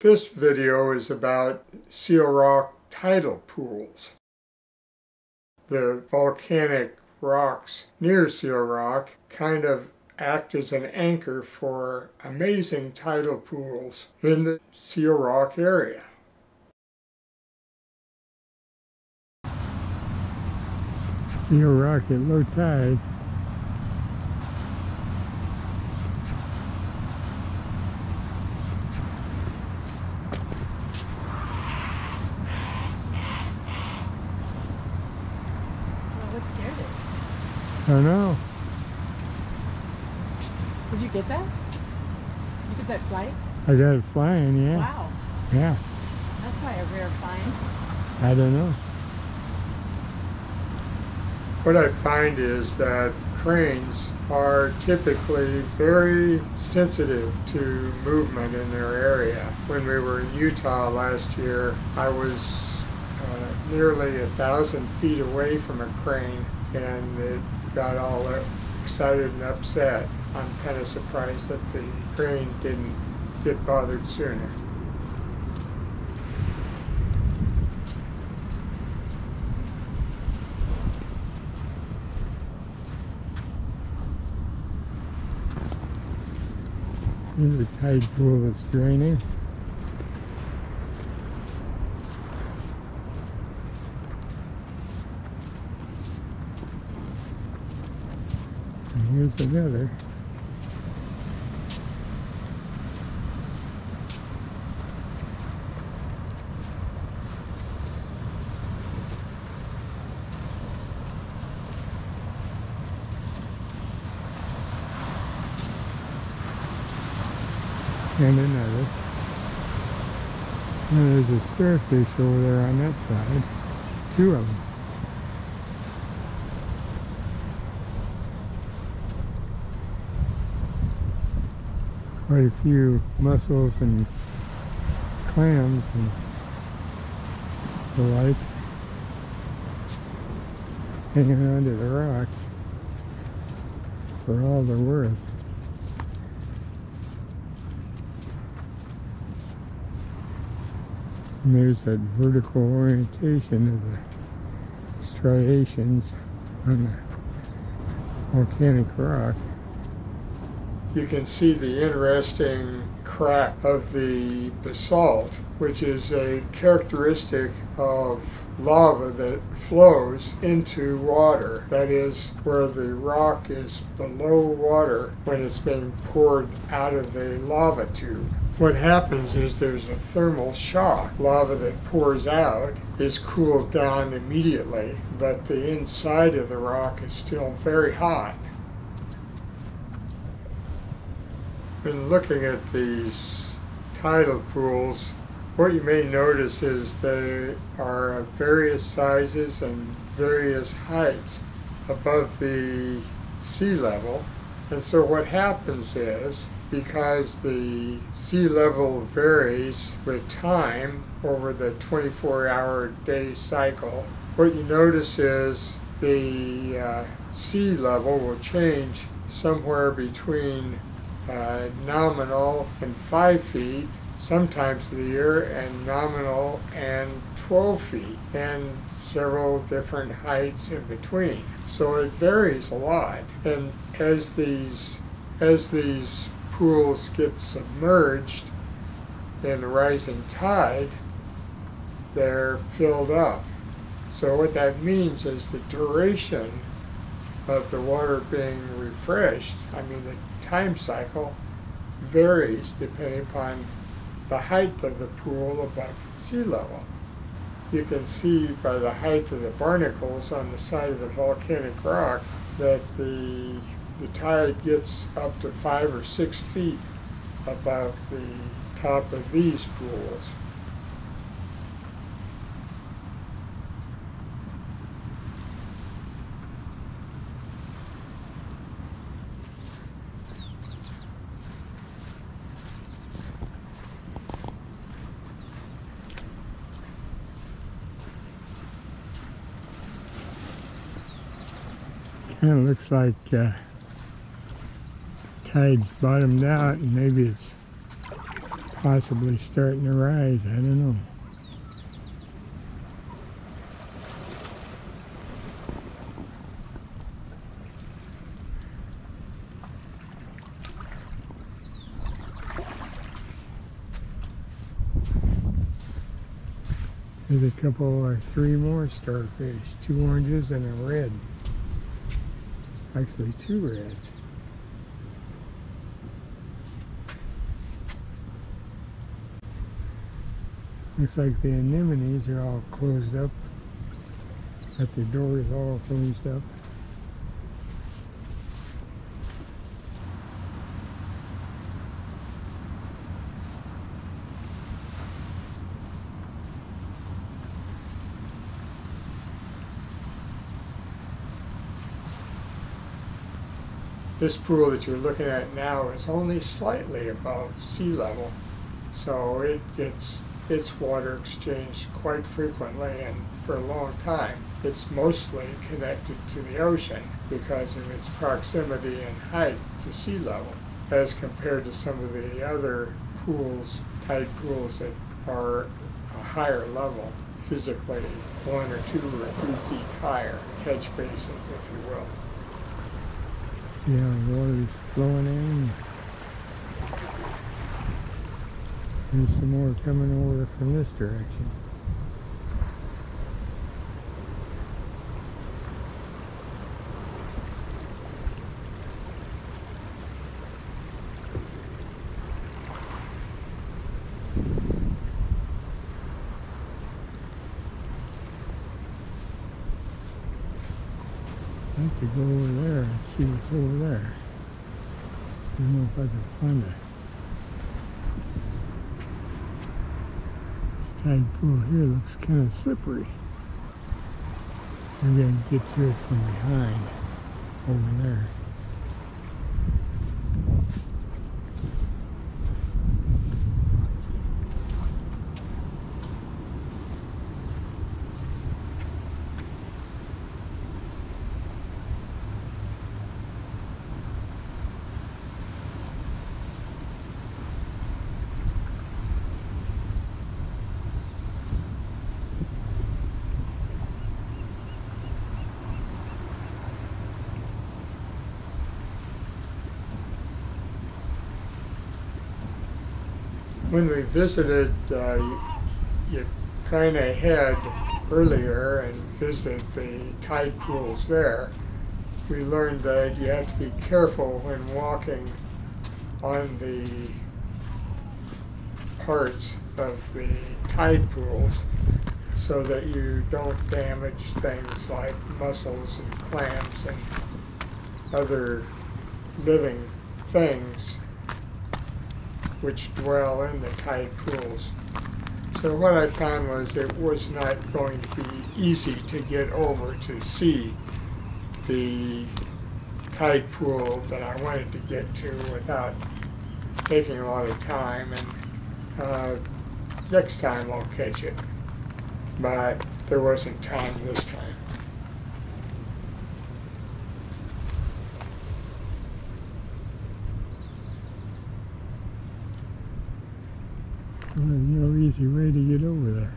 This video is about Seal Rock tidal pools. The volcanic rocks near Seal Rock kind of act as an anchor for amazing tidal pools in the Seal Rock area. Seal Rock at low tide. What scared it? I don't know. Did you get that? You get that flight? I got it flying, yeah. Wow. Yeah. That's probably a rare find. I don't know. What I find is that cranes are typically very sensitive to movement in their area. When we were in Utah last year, I was nearly 1,000 feet away from a crane, and it got all excited and upset. I'm kind of surprised that the crane didn't get bothered sooner. Here's a tide pool that's draining. And here's another. And another. And there's a starfish over there on that side. Two of them. Quite a few mussels and clams and the like hanging onto the rocks for all they're worth. And there's that vertical orientation of the striations on the volcanic rock. You can see the interesting crack of the basalt, which is a characteristic of lava that flows into water. That is, where the rock is below water when it's being poured out of the lava tube. What happens is there's a thermal shock. Lava that pours out is cooled down immediately, but the inside of the rock is still very hot. When looking at these tidal pools, what you may notice is they are of various sizes and various heights above the sea level. And so what happens is, because the sea level varies with time over the 24-hour day cycle, what you notice is the sea level will change somewhere between nominal and 5 feet sometimes of the year, and nominal and 12 feet, and several different heights in between. So it varies a lot. And as these pools get submerged in the rising tide, they're filled up. So what that means is the duration of the water being refreshed, I mean the time cycle, varies depending upon the height of the pool above sea level. You can see by the height of the barnacles on the side of the volcanic rock that the tide gets up to 5 or 6 feet above the top of these pools. Kind of looks like tide's bottomed out, and maybe it's possibly starting to rise. I don't know. There's a couple or three more starfish, 2 oranges and a red. Actually 2 reds. Looks like the anemones are all closed up. Got their doors all closed up. This pool that you're looking at now is only slightly above sea level, so it gets its water exchanged quite frequently and for a long time. It's mostly connected to the ocean because of its proximity and height to sea level, as compared to some of the other pools, tide pools that are a higher level, physically 1 or 2 or 3 feet higher, catch basins, if you will. See how the water's flowing in. There's some more coming over from this direction. I'd like to go over there and see what's over there. I don't know if I can find it. This tide pool here looks kind of slippery. Maybe I can get to it from behind over there. When we visited, you kind of head earlier and visit the tide pools there. We learned that you have to be careful when walking on the parts of the tide pools so that you don't damage things like mussels and clams and other living things which dwell in the tide pools. So what I found was it was not going to be easy to get over to see the tide pool that I wanted to get to without taking a lot of time, and next time I'll catch it. But there wasn't time this time. Well, there's no easy way to get over there.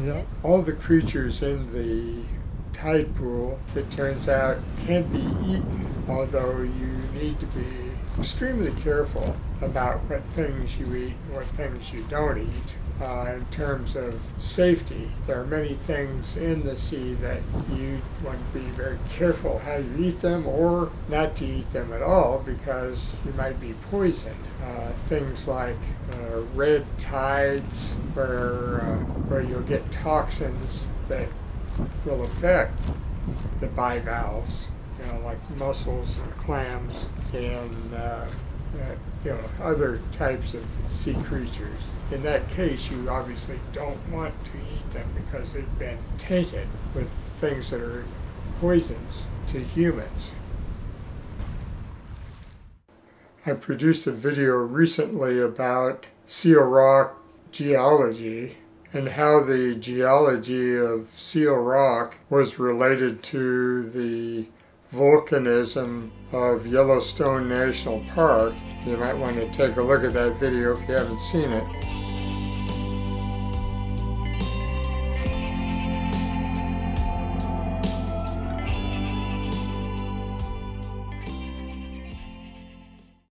Yeah. All the creatures in the tide pool, it turns out, can't be eaten, although you need to be extremely careful about what things you eat and what things you don't eat. In terms of safety, there are many things in the sea that you want to be very careful how you eat them, or not to eat them at all because you might be poisoned. Things like red tides where you'll get toxins that will affect the bivalves, like mussels and clams and other types of sea creatures. In that case, you obviously don't want to eat them because they've been tainted with things that are poisons to humans. I produced a video recently about seal rock geology and how the geology of seal rock was related to the volcanism of Yellowstone National Park. You might want to take a look at that video if you haven't seen it.